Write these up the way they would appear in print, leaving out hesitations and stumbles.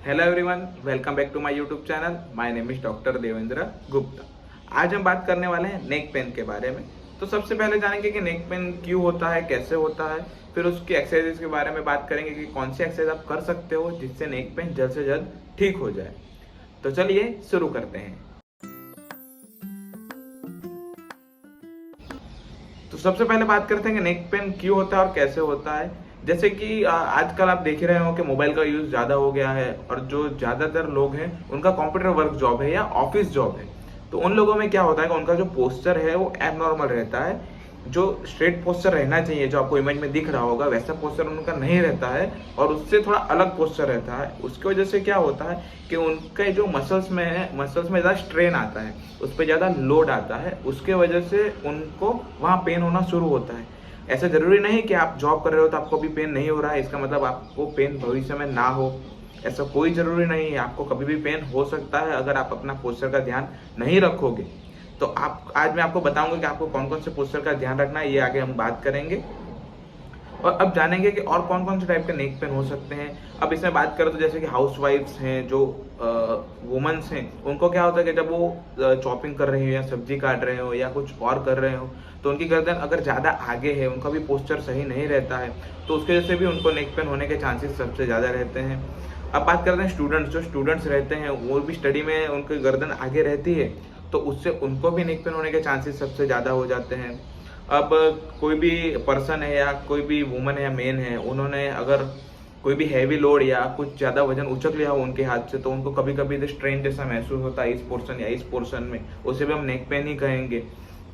Hello everyone, welcome back to my YouTube channel. My name is doctor Devendra Gupta. आज हम बात करने वाले हैं नेक पेन के बारे में। तो सबसे पहले जानेंगे कि नेक पेन क्यों होता है, कैसे होता है। फिर उसकी एक्सरसाइज के बारे में बात करेंगे कि कौन सी एक्सरसाइज आप कर सकते हो जिससे नेक पेन जल्द से जल्द ठीक हो जाए। तो चलिए शुरू करते हैं। तो सबसे पहले बात करते हैं कि नेक पेन क्यों होता है और कैसे होता है। जैसे कि आजकल आप देख ही रहे हो कि मोबाइल का यूज ज्यादा हो गया है और जो ज्यादातर लोग हैं उनका कंप्यूटर वर्क जॉब है या ऑफिस जॉब है। तो उन लोगों में क्या होता है कि उनका जो पोस्चर है वो एबनॉर्मल रहता है। जो स्ट्रेट पोस्चर रहना चाहिए, जो आपको इमेज में दिख रहा होगा, वैसा पोस्चर उनका नहीं रहता है और उससे थोड़ा अलग पोस्चर रहता है। उसकी वजह से क्या होता है कि उनके जो मसल्स में है, मसल्स में ज़्यादा स्ट्रेन आता है, उस पर ज़्यादा लोड आता है। उसके वजह से उनको वहाँ पेन होना शुरू होता है। ऐसा जरूरी नहीं कि आप जॉब कर रहे हो तो आपको भी पेन नहीं हो रहा है, इसका मतलब आपको पेन भविष्य में ना हो, ऐसा कोई जरूरी नहीं है। आपको कभी भी पेन हो सकता है अगर आप अपना पोस्चर का ध्यान नहीं रखोगे। तो आप आज मैं आपको बताऊंगा कि आपको कौन कौन से पोस्चर का ध्यान रखना है, ये आगे हम बात करेंगे। और अब जानेंगे कि और कौन कौन से टाइप के नेक पेन हो सकते हैं। अब इसमें बात करें तो जैसे कि हाउस वाइफ्स हैं, जो वुमेन्स हैं, उनको क्या होता है कि जब वो चॉपिंग कर रही हो या सब्जी काट रहे हो या कुछ और कर रहे हो तो उनकी गर्दन अगर ज़्यादा आगे है, उनका भी पोस्चर सही नहीं रहता है, तो उसकी वजह से भी उनको नेक पेन होने के चांसेस सबसे ज़्यादा रहते हैं। अब बात करते हैं स्टूडेंट्स, जो स्टूडेंट्स रहते हैं वो भी स्टडी में उनकी गर्दन आगे रहती है, तो उससे उनको भी नेक पेन होने के चांसेस सबसे ज़्यादा हो जाते हैं। अब कोई भी पर्सन है या कोई भी वुमन है या मेन है, उन्होंने अगर कोई भी हैवी लोड या कुछ ज़्यादा वजन उचक लिया हो उनके हाथ से, तो उनको कभी कभी स्ट्रेन जैसा महसूस होता है इस पोर्शन या इस पोर्शन में, उसे भी हम नेक पेन ही कहेंगे।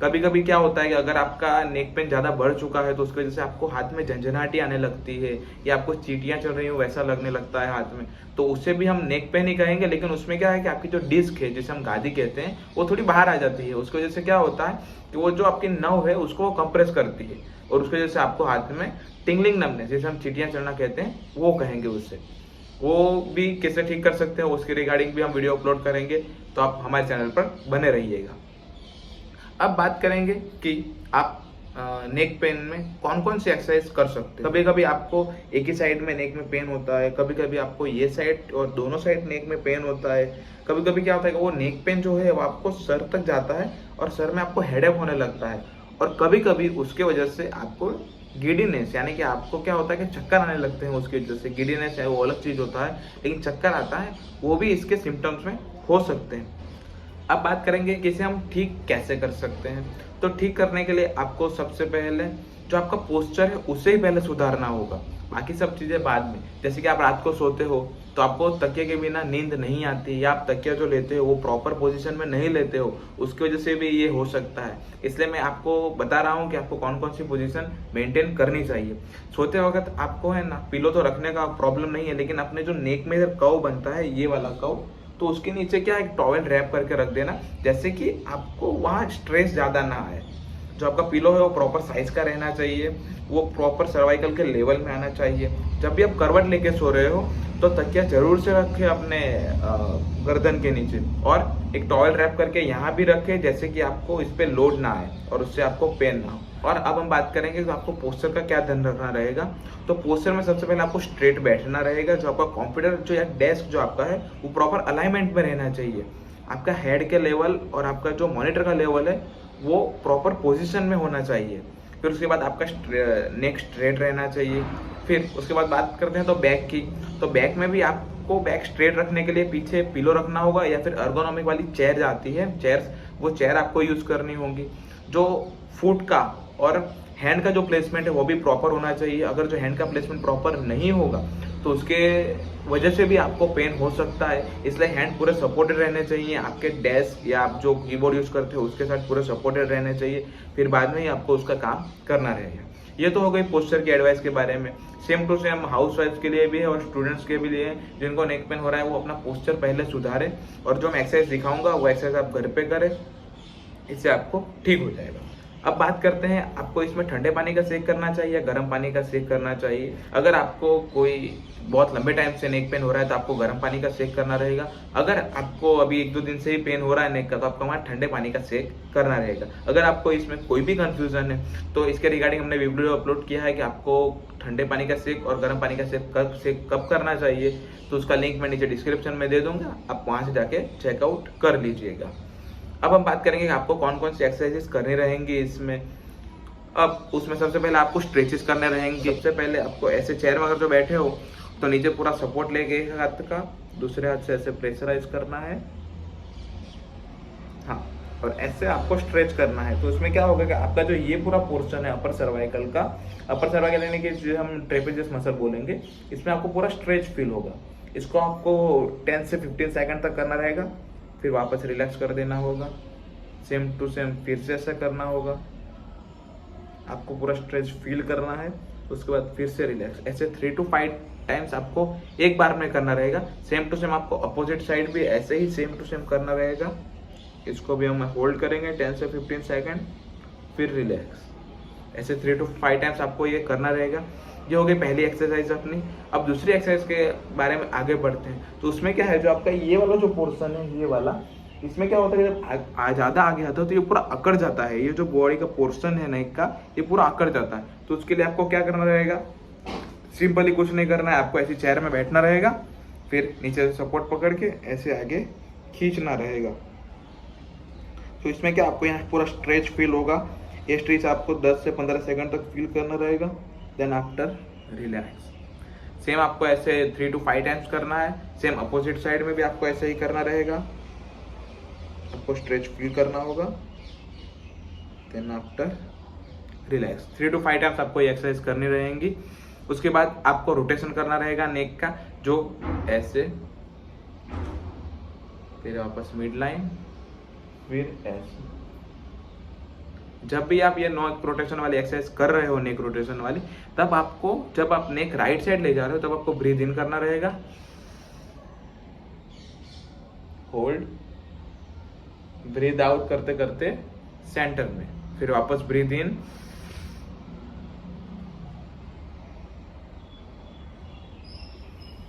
कभी कभी क्या होता है कि अगर आपका नेक पेन ज़्यादा बढ़ चुका है तो उसकी वजह से आपको हाथ में झंझनाहटी आने लगती है या आपको चींटियाँ चल रही हो वैसा लगने लगता है हाथ में, तो उससे भी हम नेक पेन ही कहेंगे। लेकिन उसमें क्या है कि आपकी जो डिस्क है, जिसे हम गादी कहते हैं, वो थोड़ी बाहर आ जाती है। उसकी वजह से क्या होता है कि वो जो आपकी नर्व है उसको वो कंप्रेस करती है और उसकी वजह से आपको हाथ में टिंगलिंग नमनेस, जिसे हम चींटियाँ चलना कहते हैं, वो कहेंगे। उससे वो भी कैसे ठीक कर सकते हैं उसके रिगार्डिंग भी हम वीडियो अपलोड करेंगे, तो आप हमारे चैनल पर बने रहिएगा। अब बात करेंगे कि आप नेक पेन में कौन कौन सी एक्सरसाइज कर सकते हैं। कभी कभी आपको एक ही साइड में नेक में पेन होता है, कभी कभी आपको ये साइड और दोनों साइड नेक में पेन होता है। कभी कभी क्या होता है कि वो नेक पेन जो है वो आपको सर तक जाता है और सर में आपको हेडेक होने लगता है। और कभी कभी उसके वजह से आपको गिडीनेस, यानी कि आपको क्या होता है कि चक्कर आने लगते हैं। उसकी वजह से गिडीनेस है वो अलग चीज होता है, लेकिन चक्कर आता है वो भी इसके सिम्टम्स में हो सकते हैं। अब बात करेंगे कि इसे हम ठीक कैसे कर सकते हैं। तो ठीक करने के लिए आपको सबसे पहले जो आपका पोस्चर है उसे ही पहले सुधारना होगा, बाकी सब चीज़ें बाद में। जैसे कि आप रात को सोते हो तो आपको तकिए के बिना नींद नहीं आती, या आप तकिया जो लेते हो वो प्रॉपर पोजीशन में नहीं लेते हो, उसकी वजह से भी ये हो सकता है। इसलिए मैं आपको बता रहा हूँ कि आपको कौन कौन सी पोजीशन मेंटेन करनी चाहिए। सोते वक्त आपको है ना, पिलो तो रखने का प्रॉब्लम नहीं है, लेकिन अपने जो नेक में कर्व बनता है, ये वाला कर्व, तो उसके नीचे क्या एक टॉवेल रैप करके रख देना, जैसे कि आपको वहाँ स्ट्रेस ज़्यादा ना आए। जो आपका पिलो है वो प्रॉपर साइज का रहना चाहिए, वो प्रॉपर सर्वाइकल के लेवल में आना चाहिए। जब भी आप करवट लेके सो रहे हो तो तकिया जरूर से रखें अपने गर्दन के नीचे, और एक टॉवेल रैप करके यहाँ भी रखें, जैसे कि आपको इस पर लोड ना आए और उससे आपको पेन ना हो। और अब हम बात करेंगे कि आपको पोस्चर का क्या ध्यान रखना रहेगा। तो पोस्चर में सबसे पहले आपको स्ट्रेट बैठना रहेगा। जो आपका कंप्यूटर जो या डेस्क जो आपका है वो प्रॉपर अलाइनमेंट में रहना चाहिए। आपका हेड के लेवल और आपका जो मॉनिटर का लेवल है वो प्रॉपर पोजीशन में होना चाहिए। फिर उसके बाद आपका नेक स्ट्रेट रहना चाहिए। फिर उसके बाद बात करते हैं तो बैक की। तो बैक में भी आपको बैक स्ट्रेट रखने के लिए पीछे पिलो रखना होगा, या फिर अर्गोनॉमिक वाली चेयर आती है, चेयर्स, वो चेयर आपको यूज करनी होगी। जो फुट का और हैंड का जो प्लेसमेंट है वो भी प्रॉपर होना चाहिए। अगर जो हैंड का प्लेसमेंट प्रॉपर नहीं होगा तो उसके वजह से भी आपको पेन हो सकता है। इसलिए हैंड पूरे सपोर्टेड रहने चाहिए, आपके डेस्क या आप जो कीबोर्ड यूज करते हो उसके साथ पूरे सपोर्टेड रहने चाहिए। फिर बाद में ही आपको उसका काम करना रहेगा। ये तो हो गई पोस्चर की एडवाइस के बारे में। Same to same housewife के लिए भी है और स्टूडेंट्स के भी लिए है। जिनको नेक पेन हो रहा है वो अपना पोस्चर पहले सुधारे, और जो मैं एक्सरसाइज दिखाऊंगा वो एक्सरसाइज आप घर पे करें, इससे आपको ठीक हो जाएगा। अब बात करते हैं, आपको इसमें ठंडे पानी का सेक करना चाहिए या गर्म पानी का सेक करना चाहिए। अगर आपको कोई बहुत लंबे टाइम से नेक पेन हो रहा है तो आपको गर्म पानी का सेक करना रहेगा। अगर आपको अभी 1-2 दिन से ही पेन हो रहा है नेक का, तो आपको वहाँ ठंडे पानी का सेक करना रहेगा। अगर आपको इसमें कोई भी कंफ्यूजन है तो इसके रिगार्डिंग हमने वीडियो अपलोड किया है कि आपको ठंडे पानी का सेक और गर्म पानी का सेक कब करना चाहिए, तो उसका लिंक मैं नीचे डिस्क्रिप्शन में दे दूंगा, आप वहाँ से जाके चेकआउट कर लीजिएगा। अब हम बात करेंगे कि आपको कौन कौन सी एक्सरसाइजेस करनी रहेंगी इसमें। अब उसमें सबसे पहले आपको स्ट्रेचेस करने रहेंगे। सबसे पहले आपको ऐसे चेयर में अगर जो बैठे हो तो नीचे पूरा सपोर्ट लेके एक हाथ का, दूसरे हाथ से ऐसे प्रेशराइज करना है, हाँ, और ऐसे आपको स्ट्रेच करना है। तो उसमें क्या होगा कि आपका जो ये पूरा पोर्शन है अपर सर्वाइकल का, अपर सर्वाइकल यानी कि जो हम ट्रेपेजियस मसल बोलेंगे, इसमें आपको पूरा स्ट्रेच फील होगा। इसको आपको 10 से 15 सेकंड तक करना रहेगा, फिर वापस रिलैक्स कर देना होगा। सेम टू सेम फिर से ऐसा करना होगा, आपको पूरा स्ट्रेच फील करना है, उसके बाद फिर से रिलैक्स। ऐसे 3 to 5 टाइम्स आपको एक बार में करना रहेगा। सेम टू सेम आपको अपोजिट साइड भी ऐसे ही सेम टू सेम करना रहेगा। इसको भी हम होल्ड करेंगे 10 से 15 सेकंड, फिर रिलैक्स। ऐसे 3 to 5 टाइम्स आपको ये करना रहेगा। ये हो गई पहली एक्सरसाइज अपनी। अब दूसरी एक्सरसाइज के बारे में आगे बढ़ते हैं। तो उसमें क्या है, जो आपका ये वाला जो पोर्शन है, ये वाला, इसमें क्या होता है कि जब ज़्यादा आगे आता है तो ये पूरा अकड़ जाता है। ये जो बॉडी का पोर्शन है नेक का, ये पूरा अकड़ जाता है। तो उसके लिए आपको क्या करना रहेगा, सिंपली कुछ नहीं करना है, आपको ऐसी चेयर में बैठना रहेगा, फिर नीचे से सपोर्ट पकड़ के ऐसे आगे खींचना रहेगा। तो इसमें क्या आपको यहाँ पूरा स्ट्रेच फील होगा। ये स्ट्रेच आपको 10 से 15 सेकंड तक फील करना रहेगा, देन आफ्टर रिलैक्स। सेम आपको ऐसे 3 to 5 टाइम्स करना है। सेम अपोजिट साइड में भी आपको ऐसे ही करना रहेगा, आपको स्ट्रेच फील करना होगा, then after relax. 3 to 5 times आपको ये एक्सरसाइज करनी रहेंगी। उसके बाद आपको रोटेशन करना रहेगा नेक का, जो ऐसे, फिर वापस मिड लाइन, फिर ऐसे। जब भी आप ये नेक रोटेशन वाली एक्सरसाइज कर रहे हो, नेक रोटेशन वाली, तब आपको, जब आप नेक राइट साइड ले जा रहे हो, तब आपको ब्रीथ इन करना रहेगा, होल्ड, ब्रीथ आउट करते करते सेंटर में, फिर वापस ब्रीथ इन,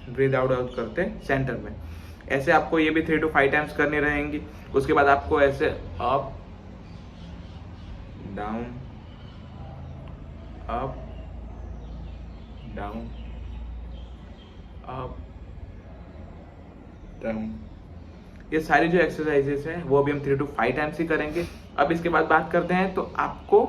ब्रीथ आउट आउट करते सेंटर में। ऐसे आपको ये भी 3 to 5 टाइम्स करनी रहेंगी। उसके बाद आपको ऐसे up down, up down, up down, ये सारी जो एक्सरसाइजेस हैं वो अभी हम 3 to 5 टाइम्स ही करेंगे। अब इसके बाद बात करते हैं, तो आपको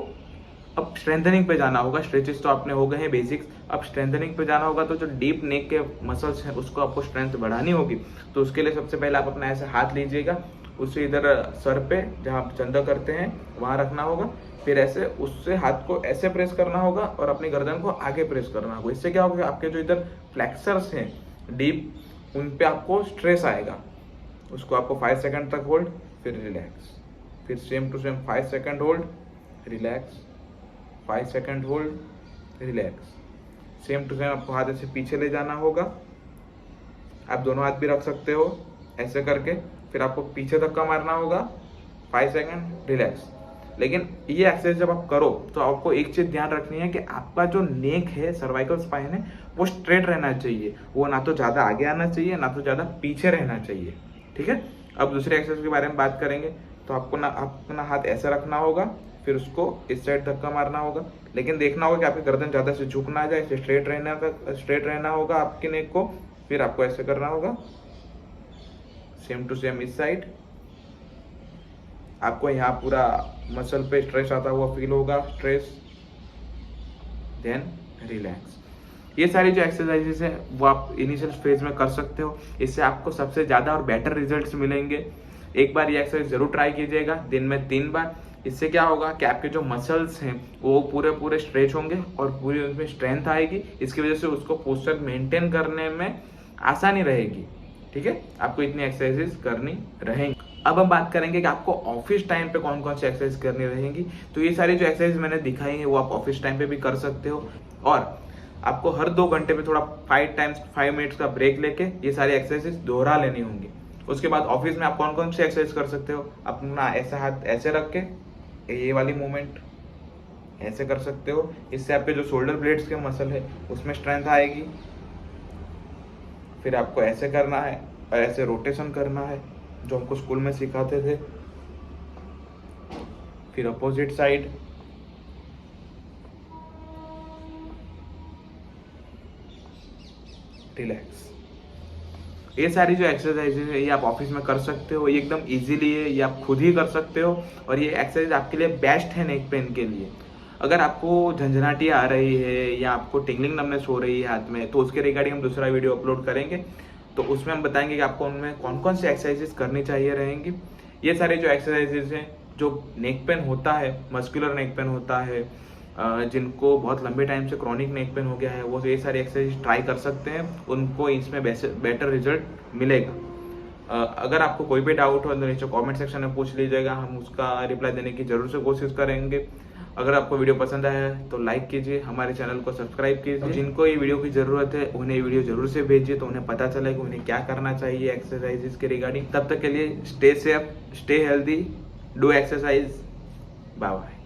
अब स्ट्रेंथनिंग पे जाना होगा। स्ट्रेचेस तो आपने हो गए हैं बेसिक्स, अब स्ट्रेंथनिंग पे जाना होगा। तो जो डीप नेक के मसल्स हैं उसको आपको स्ट्रेंथ बढ़ानी होगी। तो उसके लिए सबसे पहले आप अपना ऐसे हाथ लीजिएगा, उससे इधर सर पे जहाँ आप चंदा करते हैं वहाँ रखना होगा, फिर ऐसे उससे हाथ को ऐसे प्रेस करना होगा और अपनी गर्दन को आगे प्रेस करना होगा। इससे क्या होगा, आपके जो इधर फ्लेक्सर्स हैं डीप, उन पे आपको स्ट्रेस आएगा। उसको आपको 5 सेकंड तक होल्ड, फिर रिलैक्स, फिर same to same 5 second hold, relax, 5 second hold, relax. Same to same आपको हाथ ऐसे पीछे ले जाना होगा। आप दोनों हाथ भी रख सकते हो ऐसे करके, फिर आपको पीछे धक्का मारना होगा, 5 सेकंड, रिलैक्स। लेकिन ये एक्सरसाइज जब आप करो तो आपको एक चीज ध्यान रखनी है कि आपका जो नेक है, सर्वाइकल स्पाइन है, वो स्ट्रेट रहना चाहिए। वो ना तो ज्यादा आगे आना चाहिए, ना तो ज्यादा पीछे रहना चाहिए, ठीक है। अब दूसरे एक्सरसाइज के बारे में बात करेंगे। तो आपको ना अपना हाथ ऐसा रखना होगा, फिर उसको इस साइड धक्का मारना होगा, लेकिन देखना होगा कि आपकी गर्दन ज्यादा से झुक ना जाए, स्ट्रेट रहना होगा आपके नेक को। फिर आपको ऐसे करना होगा, सेम टू सेम इस साइड। आपको यहाँ पूरा मसल पे स्ट्रेस आता हुआ फील होगा, स्ट्रेस, देन रिलैक्स। ये सारी जो एक्सरसाइजेस है वो आप इनिशियल फेज में कर सकते हो। इससे आपको सबसे ज़्यादा और बेटर रिजल्ट्स मिलेंगे। एक बार ये एक्सरसाइज जरूर ट्राई कीजिएगा, दिन में 3 बार। इससे क्या होगा कि आपके जो मसल्स हैं वो पूरे स्ट्रेच होंगे और पूरी उनमें स्ट्रेंथ आएगी। इसकी वजह से उसको पोस्चर मेंटेन करने में आसानी रहेगी, ठीक है। आपको इतनी एक्सरसाइजेस करनी रहेंगी। अब हम बात करेंगे कि आपको ऑफिस टाइम पे कौन कौन सी एक्सरसाइज करनी रहेंगी। तो ये सारी जो एक्सरसाइज मैंने दिखाई है वो आप ऑफिस टाइम पे भी कर सकते हो, और आपको हर 2 घंटे पे थोड़ा 5 मिनट्स का ब्रेक लेके ये सारी एक्सरसाइज दोहरा लेनी होंगी। उसके बाद ऑफिस में आप कौन कौन सी एक्सरसाइज कर सकते हो, अपना ऐसा हाथ ऐसे रख के ये वाली मूवमेंट, ऐसे कर सकते हो। इससे आपके जो शोल्डर ब्लेड्स के मसल है उसमें स्ट्रेंथ आएगी। फिर आपको ऐसे करना है और ऐसे रोटेशन करना है जो हमको स्कूल में सिखाते थे। फिर अपोजिट साइड, रिलैक्स। ये सारी जो एक्सरसाइजेज है ये आप ऑफिस में कर सकते हो, ये एकदम इजीली है, ये आप खुद ही कर सकते हो और ये एक्सरसाइज आपके लिए बेस्ट है नेक पेन के लिए। अगर आपको झंझनाटी आ रही है या आपको टिंगलिंग नमनेस हो रही है हाथ में, तो उसके रिगार्डिंग हम दूसरा वीडियो अपलोड करेंगे, तो उसमें हम बताएंगे कि आपको उनमें कौन कौन सी एक्सरसाइजेस करनी चाहिए रहेंगी। ये सारे जो एक्सरसाइजेज हैं, जो नेक पेन होता है, मस्कुलर नेक पेन होता है, जिनको बहुत लंबे टाइम से क्रॉनिक नेक पेन हो गया है, वो ये सारी एक्सरसाइज ट्राई कर सकते हैं, उनको इसमें बेटर रिजल्ट मिलेगा। अगर आपको कोई भी डाउट हो तो नीचे कमेंट सेक्शन में पूछ लीजिएगा, हम उसका रिप्लाई देने की जरूर से कोशिश करेंगे। अगर आपको वीडियो पसंद आया है तो लाइक कीजिए, हमारे चैनल को सब्सक्राइब कीजिए। जिनको ये वीडियो की जरूरत है उन्हें ये वीडियो जरूर से भेजिए, तो उन्हें पता चले कि उन्हें क्या करना चाहिए एक्सरसाइजेस के रिगार्डिंग। तब तक के लिए stay safe, stay healthy, do exercise, bye bye.